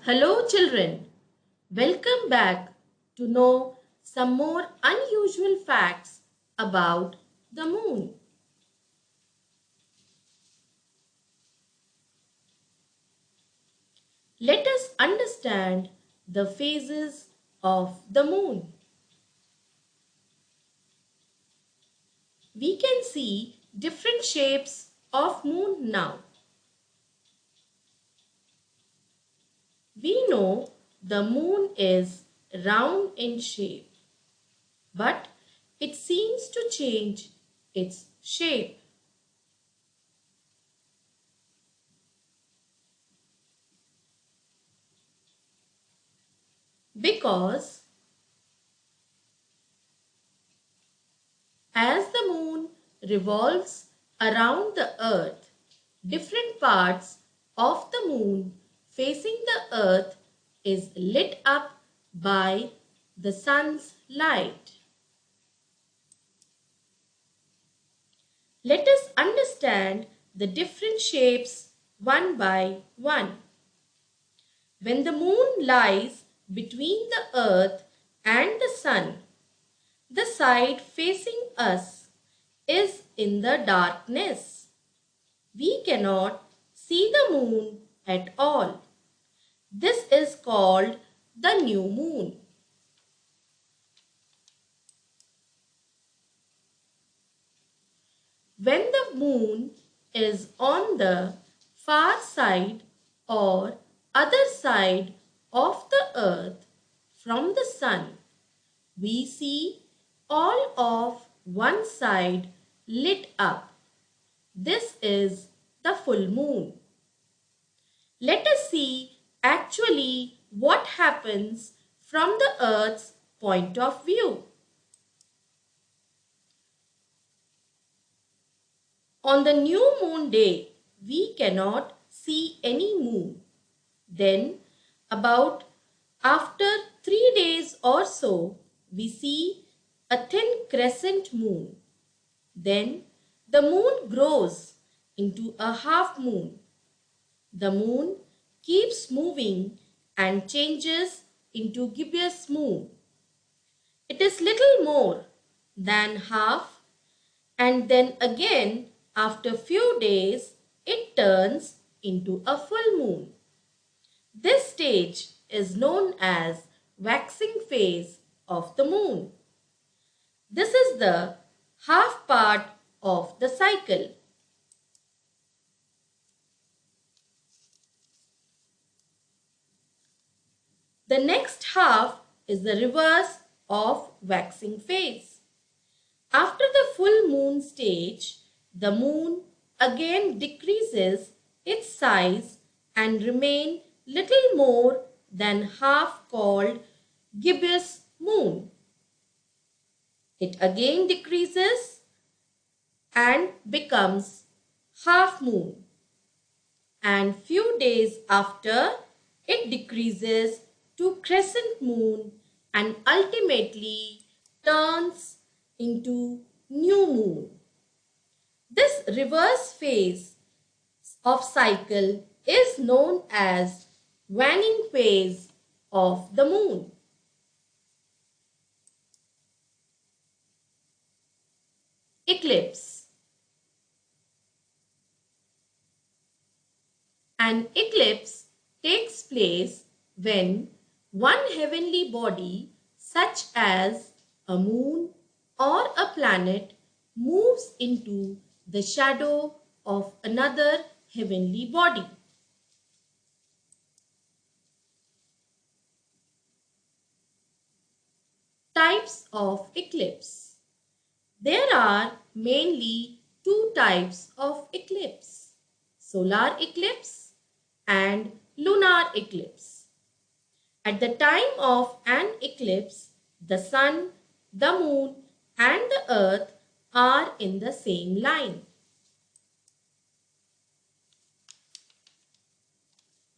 Hello children, welcome back to know some more unusual facts about the moon. Let us understand the phases of the moon. We can see different shapes of moon now. We know the moon is round in shape, but it seems to change its shape. Because as the moon revolves around the earth, different parts of the moon facing the earth is lit up by the sun's light. Let us understand the different shapes one by one. When the moon lies between the earth and the sun, the side facing us is in the darkness. We cannot see the moon at all. This is called the new moon. When the moon is on the far side or other side of the earth from the sun, we see all of one side lit up. This is the full moon. Let us see actually what happens from the earth's point of view. On the new moon day, we cannot see any moon. Then, about after 3 days or so, we see a thin crescent moon. Then, the moon grows into a half moon. The moon keeps moving and changes into gibbous moon. It is little more than half, and then again after few days it turns into a full moon. This stage is known as waxing phase of the moon. This is the half part of the cycle. The next half is the reverse of waxing phase. After the full moon stage, the moon again decreases its size and remain little more than half, called gibbous moon. It again decreases and becomes half moon, and few days after it decreases to crescent moon and ultimately turns into new moon. This reverse phase of cycle is known as waning phase of the moon. Eclipse. An eclipse takes place when one heavenly body, such as a moon or a planet, moves into the shadow of another heavenly body. Types of eclipse. There are mainly two types of eclipse: solar eclipse and lunar eclipse. At the time of an eclipse, the sun, the moon and the earth are in the same line.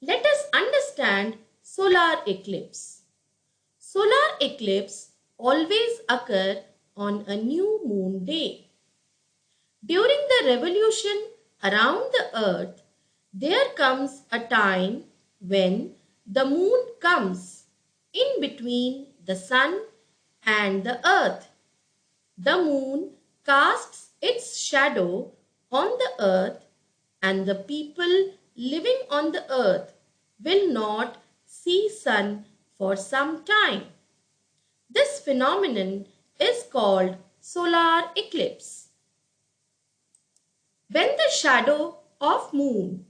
Let us understand solar eclipse. Solar eclipse always occur on a new moon day. During the revolution around the earth, there comes a time when the moon comes in between the sun and the earth. The moon casts its shadow on the earth, and the people living on the earth will not see sun for some time. This phenomenon is called solar eclipse. When the shadow of moon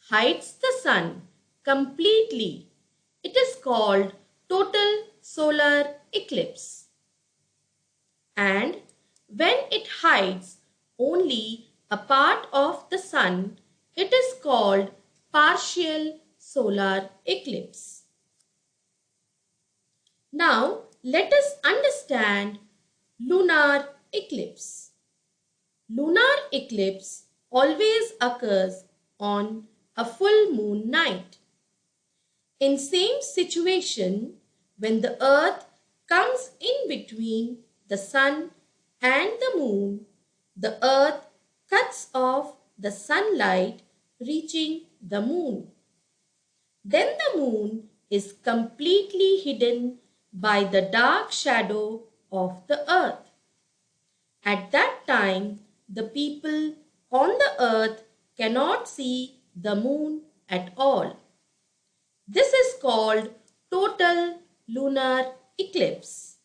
hides the sun completely, it is called total solar eclipse. And when it hides only a part of the sun, it is called partial solar eclipse. Now let us understand lunar eclipse. Lunar eclipse always occurs on a full moon night. In same situation, when the earth comes in between the sun and the moon, the earth cuts off the sunlight reaching the moon. Then the moon is completely hidden by the dark shadow of the earth. At that time, the people on the earth cannot see the moon at all. This is called total lunar eclipse.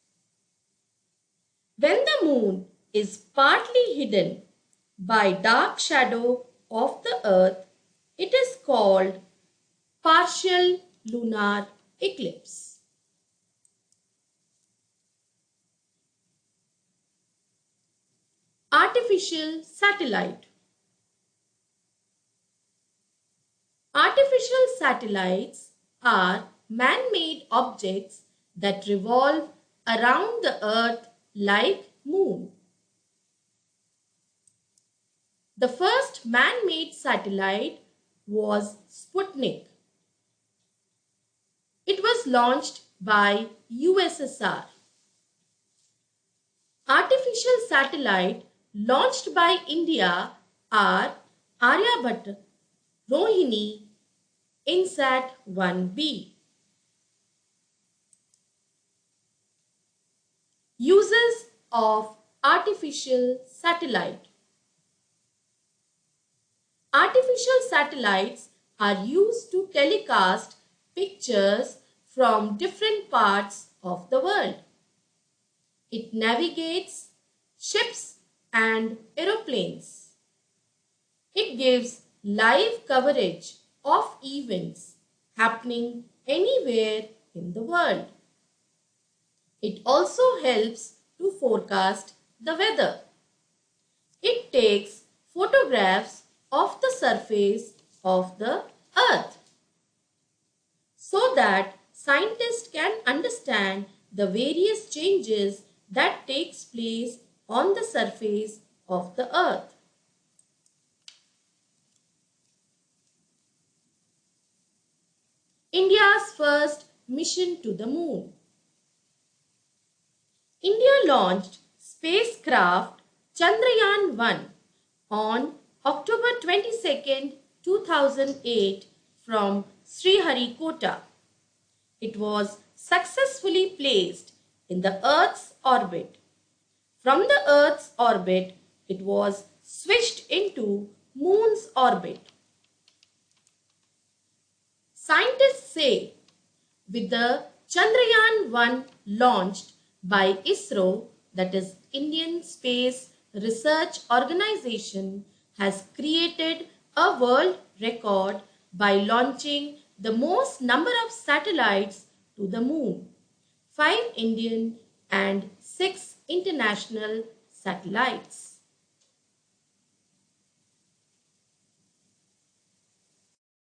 When the moon is partly hidden by dark shadow of the earth, it is called partial lunar eclipse. Artificial satellite. Artificial satellites are man-made objects that revolve around the earth like moon. The first man-made satellite was Sputnik. It was launched by USSR. Artificial satellite launched by India are Aryabhatta, Rohini, INSAT 1B. Uses of artificial satellite. Artificial satellites are used to telecast pictures from different parts of the world. It navigates ships and aeroplanes. It gives live coverage of events happening anywhere in the world. It also helps to forecast the weather. It takes photographs of the surface of the earth so that scientists can understand the various changes that takes place on the surface of the earth. India's first mission to the moon. India launched spacecraft Chandrayaan-1 on October 22, 2008 from Sriharikota. It was successfully placed in the Earth's orbit. From the Earth's orbit, it was switched into Moon's orbit. Scientists say with the Chandrayaan-1 launched by ISRO, that is Indian Space Research Organization, has created a world record by launching the most number of satellites to the moon, 5 Indian and 6 international satellites.